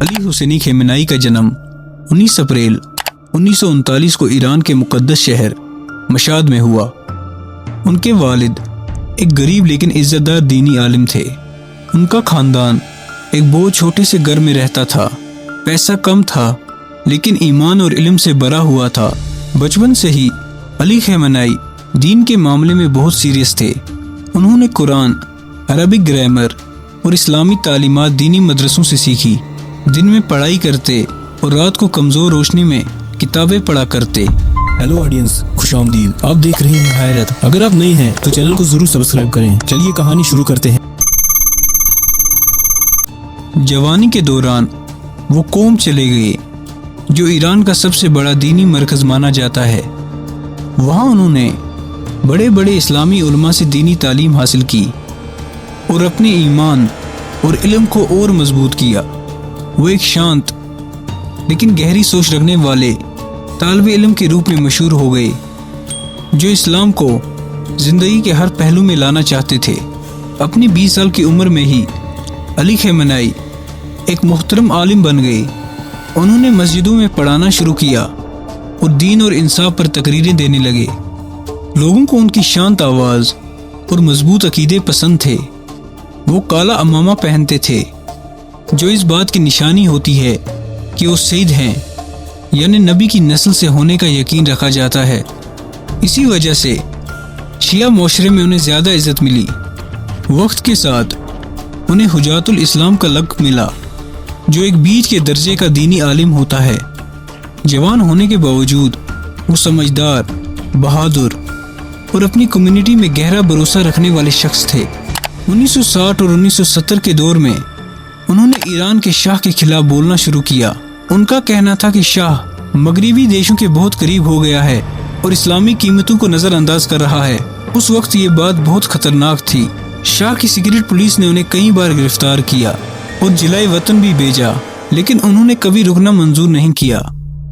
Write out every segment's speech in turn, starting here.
अली हुसैनी खेमेनाई का जन्म 19 अप्रैल 1939 को ईरान के मुक़द्दस शहर मशाद में हुआ। उनके वालिद एक गरीब लेकिन इज़्ज़तदार दीनी आलिम थे। उनका ख़ानदान एक बहुत छोटे से घर में रहता था। पैसा कम था लेकिन ईमान और इल्म से भरा हुआ था। बचपन से ही अली खेमेनाई दीन के मामले में बहुत सीरियस थे। उन्होंने कुरान, अरबिक ग्रामर और इस्लामी तालीमात दीनी मदरसों से सीखी। दिन में पढ़ाई करते और रात को कमज़ोर रोशनी में किताबें पढ़ा करते। हेलो ऑडियंस, खुशामदीद। आप देख रहे हैं हैरत। अगर आप नए हैं तो चैनल को जरूर सब्सक्राइब करें। चलिए कहानी शुरू करते हैं। जवानी के दौरान वो कौम चले गए जो ईरान का सबसे बड़ा दीनी मरकज़ माना जाता है। वहाँ उन्होंने बड़े बड़े इस्लामी उलमा से दीनी तालीम हासिल की और अपने ईमान और इल्म को और मजबूत किया। वो एक शांत लेकिन गहरी सोच रखने वाले तालिब इल्म के रूप में मशहूर हो गए, जो इस्लाम को ज़िंदगी के हर पहलू में लाना चाहते थे। अपनी 20 साल की उम्र में ही अली खेमेनाई एक मुहतरम आलिम बन गए। उन्होंने मस्जिदों में पढ़ाना शुरू किया और दीन और इंसाफ पर तकरीरें देने लगे। लोगों को उनकी शांत आवाज़ और मजबूत अकीदे पसंद थे। वो काला अमामा पहनते थे, जो इस बात की निशानी होती है कि वो सईद हैं, यानी नबी की नस्ल से होने का यकीन रखा जाता है। इसी वजह से शिया माशरे में उन्हें ज़्यादा इज्जत मिली। वक्त के साथ उन्हें हुजातुल इस्लाम का लक़ब मिला, जो एक बीच के दर्जे का दीनी आलिम होता है। जवान होने के बावजूद वो समझदार, बहादुर और अपनी कम्युनिटी में गहरा भरोसा रखने वाले शख्स थे। 1960 और 1970 के दौर में उन्होंने ईरान के शाह के खिलाफ बोलना शुरू किया। उनका कहना था कि शाह मगरिबी देशों के बहुत करीब हो गया है और इस्लामी कीमतों को नज़रअंदाज कर रहा है। उस वक्त ये बात बहुत खतरनाक थी। शाह की सीक्रेट पुलिस ने उन्हें कई बार गिरफ्तार किया और जिलाए वतन भी भेजा, लेकिन उन्होंने कभी रुकना मंजूर नहीं किया।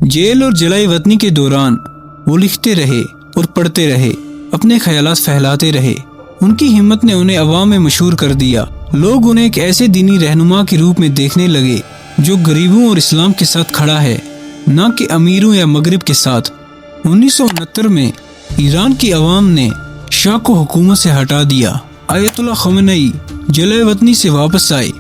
जेल और जलाए वतनी के दौरान वो लिखते रहे और पढ़ते रहे, अपने ख्यालात फैलाते रहे। उनकी हिम्मत ने उन्हें अवाम में मशहूर कर दिया। लोग उन्हें एक ऐसे दीनी रहनुमा के रूप में देखने लगे जो गरीबों और इस्लाम के साथ खड़ा है, न कि अमीरों या मगरिब के साथ। 1969 में ईरान की अवाम ने शाह को हुकूमत से हटा दिया। आयतुल्लाह ख़मेनी जलाए वतनी से वापस आए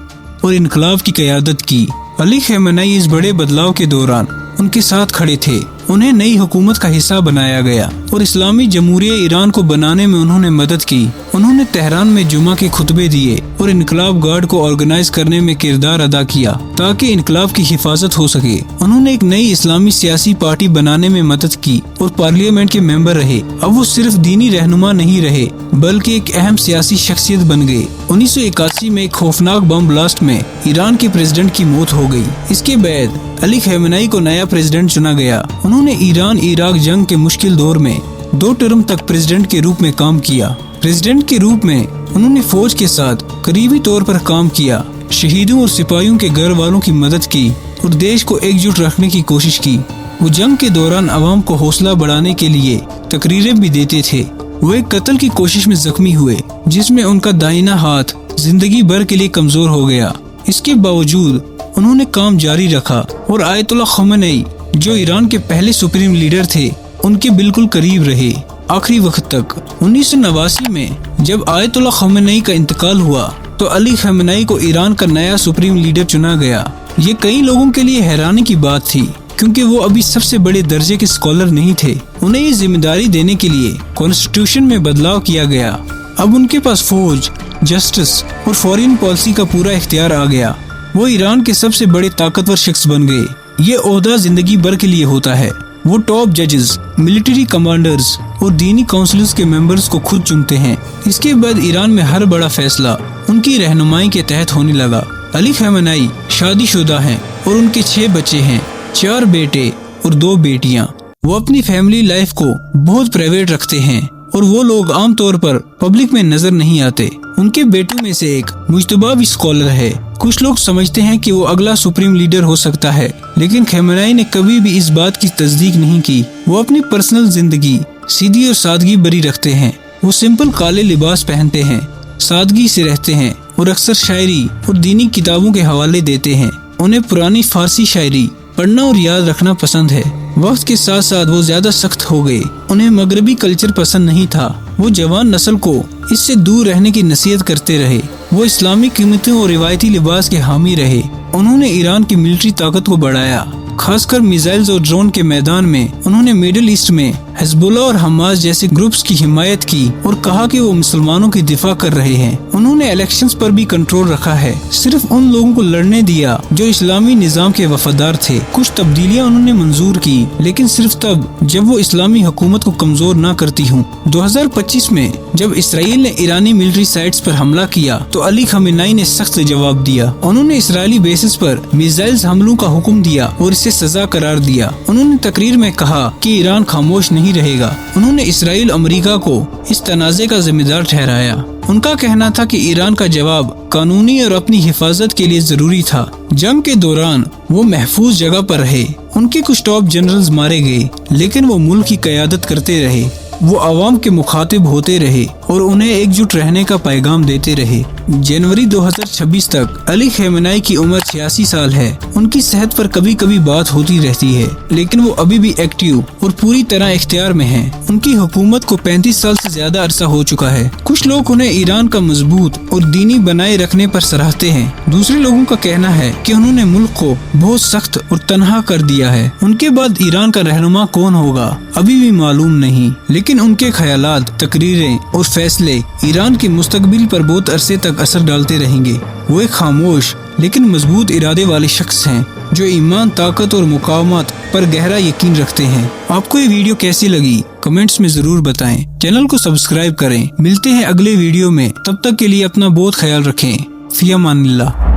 और इनकलाब की क़यादत की। अली खेमेनाई इस बड़े बदलाव के दौरान उनके साथ खड़े थे। उन्हें नई हुकूमत का हिस्सा बनाया गया और इस्लामी जमहूरिया ईरान को बनाने में उन्होंने मदद की। उन्होंने तेहरान में जुमा के खुतबे दिए और इनकलाब गार्ड को ऑर्गेनाइज करने में किरदार अदा किया ताकि इनकलाब की हिफाजत हो सके। उन्होंने एक नई इस्लामी सियासी पार्टी बनाने में मदद की और पार्लियामेंट के मेंबर रहे। अब वो सिर्फ दीनी रहनुमा नहीं रहे बल्कि एक अहम सियासी शख्सियत बन गए। 1981 में एक खौफनाक बम ब्लास्ट में ईरान के प्रेसिडेंट की मौत हो गई। इसके बाद अली खेमेनाई को नया प्रेसिडेंट चुना गया। उन्होंने ईरान इराक जंग के मुश्किल दौर में 2 टर्म तक प्रेसिडेंट के रूप में काम किया। प्रेसिडेंट के रूप में उन्होंने फौज के साथ करीबी तौर पर काम किया, शहीदों और सिपाहियों के घर वालों की मदद की और देश को एकजुट रखने की कोशिश की। वो जंग के दौरान अवाम को हौसला बढ़ाने के लिए तकरीरें भी देते थे। वो एक कत्ल की कोशिश में जख्मी हुए जिसमें उनका दाहिना हाथ जिंदगी भर के लिए कमजोर हो गया। इसके बावजूद उन्होंने काम जारी रखा और आयतुल्लाह ख़मेनी, जो ईरान के पहले सुप्रीम लीडर थे, उनके बिल्कुल करीब रहे आखिरी वक्त तक। 1989 में जब आयतुल्लाह ख़मेनी का इंतकाल हुआ तो अली खेमेनाई को ईरान का नया सुप्रीम लीडर चुना गया। ये कई लोगों के लिए हैरानी की बात थी क्योंकि वो अभी सबसे बड़े दर्जे के स्कॉलर नहीं थे। उन्हें ये जिम्मेदारी देने के लिए कॉन्स्टिट्यूशन में बदलाव किया गया। अब उनके पास फौज, जस्टिस और फॉरेन पॉलिसी का पूरा इख्तियार आ गया। वो ईरान के सबसे बड़े ताकतवर शख्स बन गए। ये ओहदा जिंदगी भर के लिए होता है। वो टॉप जजेस, मिलिट्री कमांडर्स और दीनी काउंसिल्स के मेंबर्स को खुद चुनते हैं। इसके बाद ईरान में हर बड़ा फैसला उनकी रहनुमाई के तहत होने लगा। अली खेमेनाई शादीशुदा हैं और उनके 6 बच्चे हैं, 4 बेटे और 2 बेटियां। वो अपनी फैमिली लाइफ को बहुत प्राइवेट रखते हैं और वो लोग आमतौर पर पब्लिक में नजर नहीं आते। उनके बेटों में से एक मुज्तबा भी स्कॉलर है। कुछ लोग समझते हैं कि वो अगला सुप्रीम लीडर हो सकता है, लेकिन खेमेनाई ने कभी भी इस बात की तस्दीक नहीं की। वो अपनी पर्सनल जिंदगी सीधी और सादगी भरी रखते हैं। वो सिंपल काले लिबास पहनते हैं, सादगी से रहते हैं और अक्सर शायरी और दीनी किताबों के हवाले देते हैं। उन्हें पुरानी फारसी शायरी पढ़ना और याद रखना पसंद है। वक्त के साथ साथ वो ज्यादा सख्त हो गए। उन्हें मगरबी कल्चर पसंद नहीं था। वो जवान नस्ल को इससे दूर रहने की नसीहत करते रहे। वो इस्लामी कीमतों और रिवायती लिबास के हामी रहे। उन्होंने ईरान की मिलिट्री ताकत को बढ़ाया, खासकर मिसाइल्स और ड्रोन के मैदान में। उन्होंने मिडिल ईस्ट में हिजबुल्लाह और हमास जैसे ग्रुप्स की हिमायत की और कहा कि वो मुसलमानों की दिफा कर रहे हैं। उन्होंने इलेक्शंस पर भी कंट्रोल रखा है, सिर्फ उन लोगों को लड़ने दिया जो इस्लामी निजाम के वफादार थे। कुछ तब्दीलियां उन्होंने मंजूर की, लेकिन सिर्फ तब जब वो इस्लामी हुकूमत को कमजोर ना करती हूँ। 2025 में जब इसराइल ने ईरानी मिलिट्री साइट्स पर हमला किया तो अली खमेनी ने सख्त जवाब दिया। उन्होंने इसराइली बेसिस पर मिसाइल्स हमलों का हुक्म दिया और इसे सजा करार दिया। उन्होंने तकरीर में कहा कि ईरान खामोश नहीं रहेगा। उन्होंने इसराइल अमेरिका को इस तनाज़े का जिम्मेदार ठहराया। उनका कहना था कि ईरान का जवाब कानूनी और अपनी हिफाजत के लिए जरूरी था। जंग के दौरान वो महफूज जगह पर रहे। उनके कुछ टॉप जनरल्स मारे गए, लेकिन वो मुल्क की क़यादत करते रहे। वो आवाम के मुखातिब होते रहे और उन्हें एकजुट रहने का पैगाम देते रहे। जनवरी 2026 तक अली खमेनी की उम्र 86 साल है। उनकी सेहत पर कभी कभी बात होती रहती है, लेकिन वो अभी भी एक्टिव और पूरी तरह इख्तियार में हैं। उनकी हुकूमत को 35 साल से ज्यादा अरसा हो चुका है। कुछ लोग उन्हें ईरान का मजबूत और दीनी बनाए रखने पर सराहते हैं। दूसरे लोगों का कहना है कि उन्होंने मुल्क को बहुत सख्त और तनहा कर दिया है। उनके बाद ईरान का रहनुमा कौन होगा अभी भी मालूम नहीं, लेकिन उनके ख्यालात, तकरीरें और फैसले ईरान के मुस्तकबिल पर बहुत अरसे तक असर डालते रहेंगे। वो एक खामोश लेकिन मजबूत इरादे वाले शख्स हैं जो ईमान, ताकत और मुकावमत पर गहरा यकीन रखते हैं। आपको ये वीडियो कैसी लगी कमेंट्स में जरूर बताएं। चैनल को सब्सक्राइब करें। मिलते हैं अगले वीडियो में, तब तक के लिए अपना बहुत ख्याल रखें। फ़ी अमानिल्लाह।